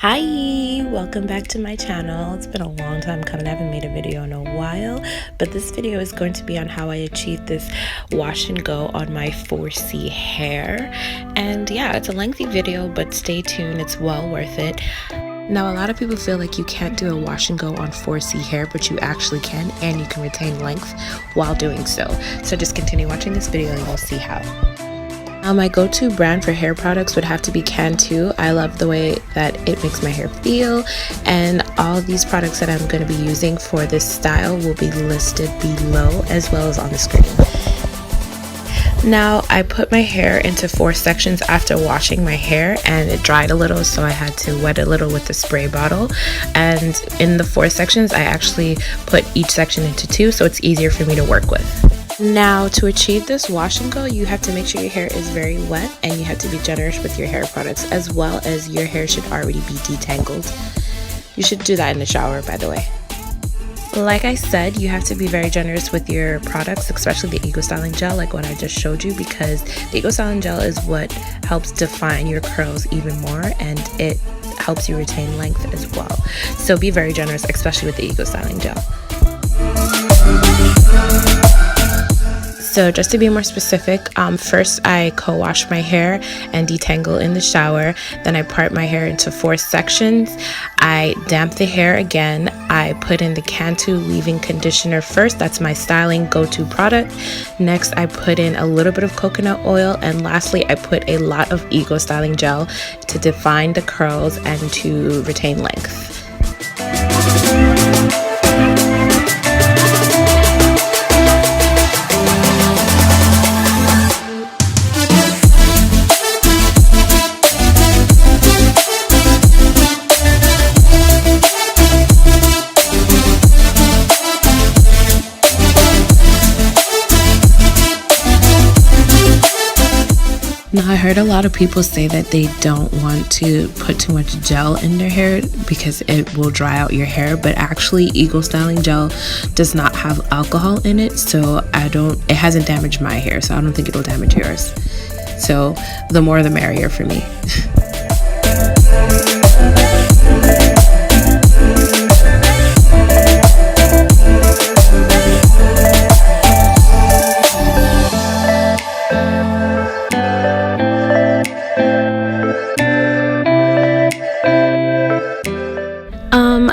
Hi, welcome back to my channel. It's been a long time coming. I haven't made a video in a while, but this video is going to be on how I achieved this wash and go on my 4C hair. And yeah, it's a lengthy video, but stay tuned, it's well worth it. Now, a lot of people feel like you can't do a wash and go on 4C hair, but you actually can, and you can retain length while doing so. So just continue watching this video and you'll see how. My go-to brand for hair products would have to be Cantu. I love the way that it makes my hair feel, and all these products that I'm going to be using for this style will be listed below as well as on the screen. Now, I put my hair into 4 sections after washing my hair, and it dried a little, so I had to wet it a little with the spray bottle. And in the 4 sections, I actually put each section into 2, so it's easier for me to work with. Now, to achieve this wash and go, you have to make sure your hair is very wet, and you have to be generous with your hair products, as well as your hair should already be detangled. You should do that in the shower, by the way. Like I said, you have to be very generous with your products, especially the Ego Styling Gel, like what I just showed you, because the Ego Styling Gel is what helps define your curls even more, and it helps you retain length as well. So be very generous, especially with the Ego Styling Gel. So just to be more specific, first I co-wash my hair and detangle in the shower. Then I part my hair into 4 sections. I damp the hair again. I put in the Cantu leave-in conditioner first. That's my styling go-to product. Next, I put in a little bit of coconut oil. And lastly, I put a lot of Ego Styling Gel to define the curls and to retain length. Now, I heard a lot of people say that they don't want to put too much gel in their hair because it will dry out your hair, but actually Ego Styling Gel does not have alcohol in it, so it hasn't damaged my hair, so I don't think it'll damage yours. So the more the merrier for me.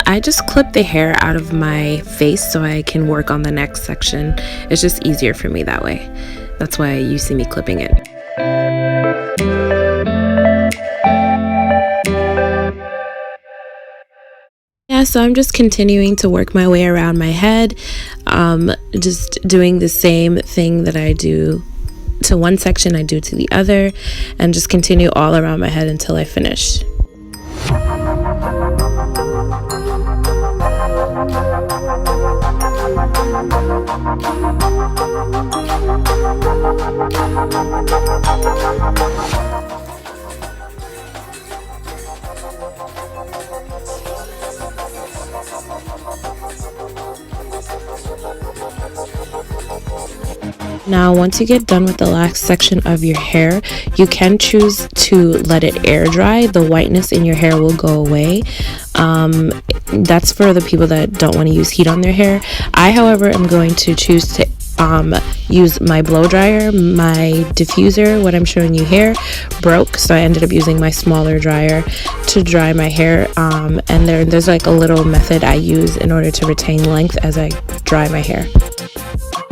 I just clip the hair out of my face so I can work on the next section. It's just easier for me that way. That's why you see me clipping it. Yeah, so I'm just continuing to work my way around my head, just doing the same thing that I do to one section, I do to the other, and just continue all around my head until I finish. Now, once you get done with the last section of your hair, you can choose to let it air dry. The whiteness in your hair will go away. That's for the people that don't want to use heat on their hair. I, however, am going to choose to use my blow dryer. My diffuser, what I'm showing you here, broke, so I ended up using my smaller dryer to dry my hair. And there's like a little method I use in order to retain length as I dry my hair.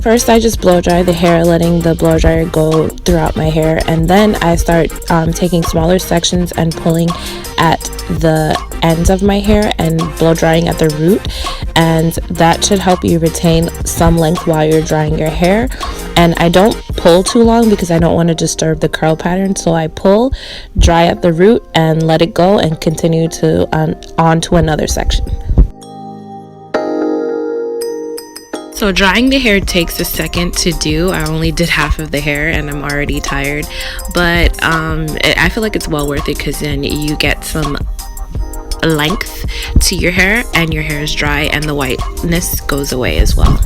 First, I just blow dry the hair, letting the blow dryer go throughout my hair, and then I start taking smaller sections and pulling at the ends of my hair and blow drying at the root, and that should help you retain some length while you're drying your hair. And I don't pull too long because I don't want to disturb the curl pattern, so I pull, dry at the root, and let it go and continue to on to another section. So drying the hair takes a second to do. I only did half of the hair and I'm already tired, but I feel like it's well worth it because then you get some length to your hair and your hair is dry and the whiteness goes away as well.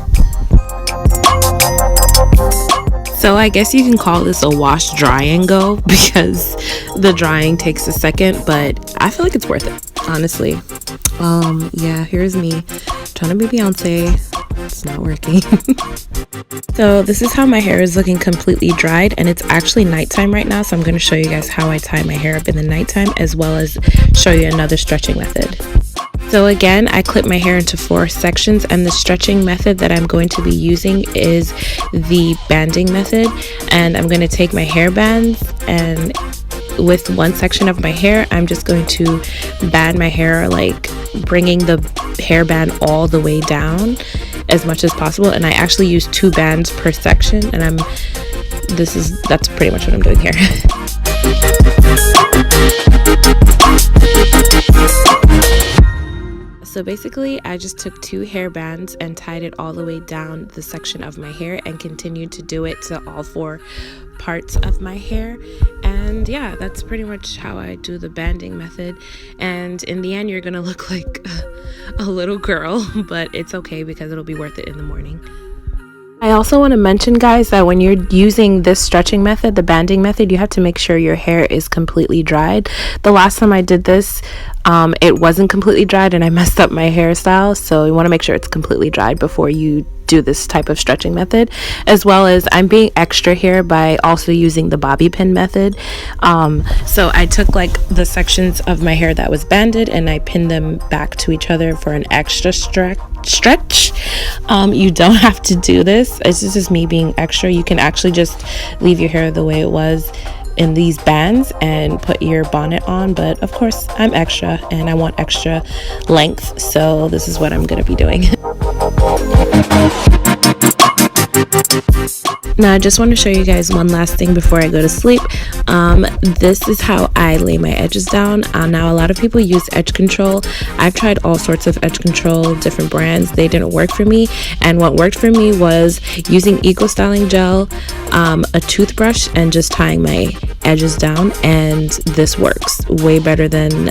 So I guess you can call this a wash, dry, and go because the drying takes a second, but I feel like it's worth it. honestly. Yeah, here's me trying to be Beyonce. It's not working. So this is how my hair is looking completely dried, and it's actually nighttime right now, so I'm going to show you guys how I tie my hair up in the nighttime, as well as show you another stretching method. So again, I clip my hair into 4 sections, and the stretching method that I'm going to be using is the banding method. And I'm going to take my hair bands, and with one section of my hair, I'm just going to band my hair, like bringing the hairband all the way down as much as possible. And I actually use 2 bands per section, and that's pretty much what I'm doing here. So basically, I just took 2 hair bands and tied it all the way down the section of my hair, and continued to do it to all 4 parts of my hair. And yeah, that's pretty much how I do the banding method. And in the end, you're gonna look like a little girl, but it's okay because it'll be worth it in the morning. I also want to mention, guys, that when you're using this stretching method, the banding method, you have to make sure your hair is completely dried. The last time I did this, it wasn't completely dried and I messed up my hairstyle, so you want to make sure it's completely dried before you do this type of stretching method. As well as, I'm being extra here by also using the bobby pin method. So I took like the sections of my hair that was banded and I pinned them back to each other for an extra stretch. You don't have to do this. This is just me being extra. You can actually just leave your hair the way it was in these bands and put your bonnet on, but of course I'm extra and I want extra length, so this is what I'm gonna be doing. Now I just want to show you guys one last thing before I go to sleep. This is how I lay my edges down. Now a lot of people use edge control. I've tried all sorts of edge control, different brands. They didn't work for me, and what worked for me was using eco styling gel, a toothbrush, and just tying my edges down. And this works way better than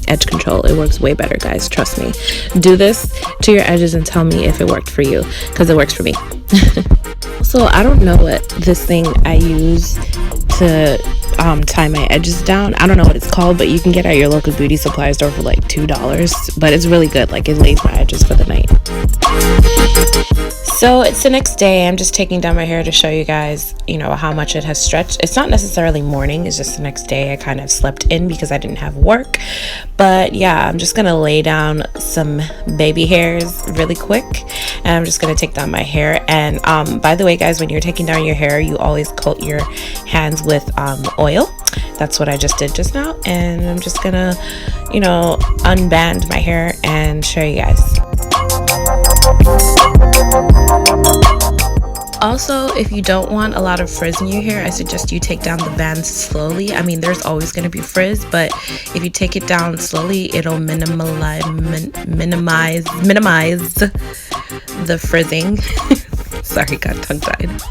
edge control. It works way better, guys, trust me. Do this to your edges and tell me if it worked for you, because it works for me. So I don't know what this thing I use to tie my edges down. I don't know what it's called, but you can get it at your local beauty supply store for like $2, but it's really good. Like, it lays my edges for the night. So it's the next day. I'm just taking down my hair to show you guys, you know, how much it has stretched. It's not necessarily morning, it's just the next day. I kind of slept in because I didn't have work. But yeah, I'm just gonna lay down some baby hairs really quick, and I'm just gonna take down my hair. And by the way, guys, when you're taking down your hair, you always coat your hands with oil. That's what I just did just now, and I'm just gonna, you know, unband my hair and show you guys. Also, if you don't want a lot of frizz in your hair, I suggest you take down the bands slowly. I mean, there's always going to be frizz, but if you take it down slowly, it'll minimize the frizzing. Sorry, got tongue-tied.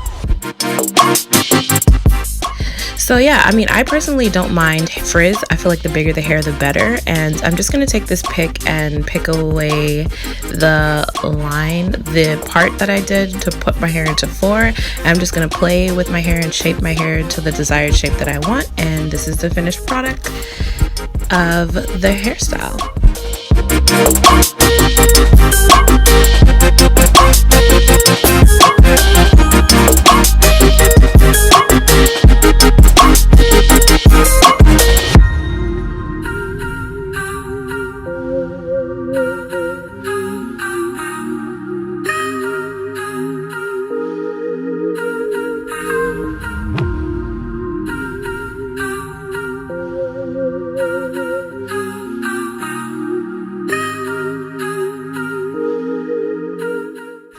So yeah, I mean, I personally don't mind frizz. I feel like the bigger the hair, the better. And I'm just going to take this pick and pick away the line, the part that I did to put my hair into 4. I'm just going to play with my hair and shape my hair to the desired shape that I want. And this is the finished product of the hairstyle.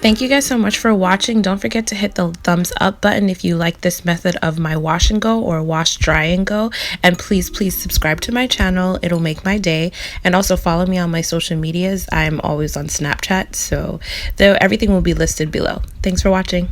Thank you guys so much for watching. Don't forget to hit the thumbs up button if you like this method of my wash and go or wash, dry, and go. And please subscribe to my channel. It'll make my day. And also follow me on my social medias. I'm always on Snapchat, so everything will be listed below. Thanks for watching.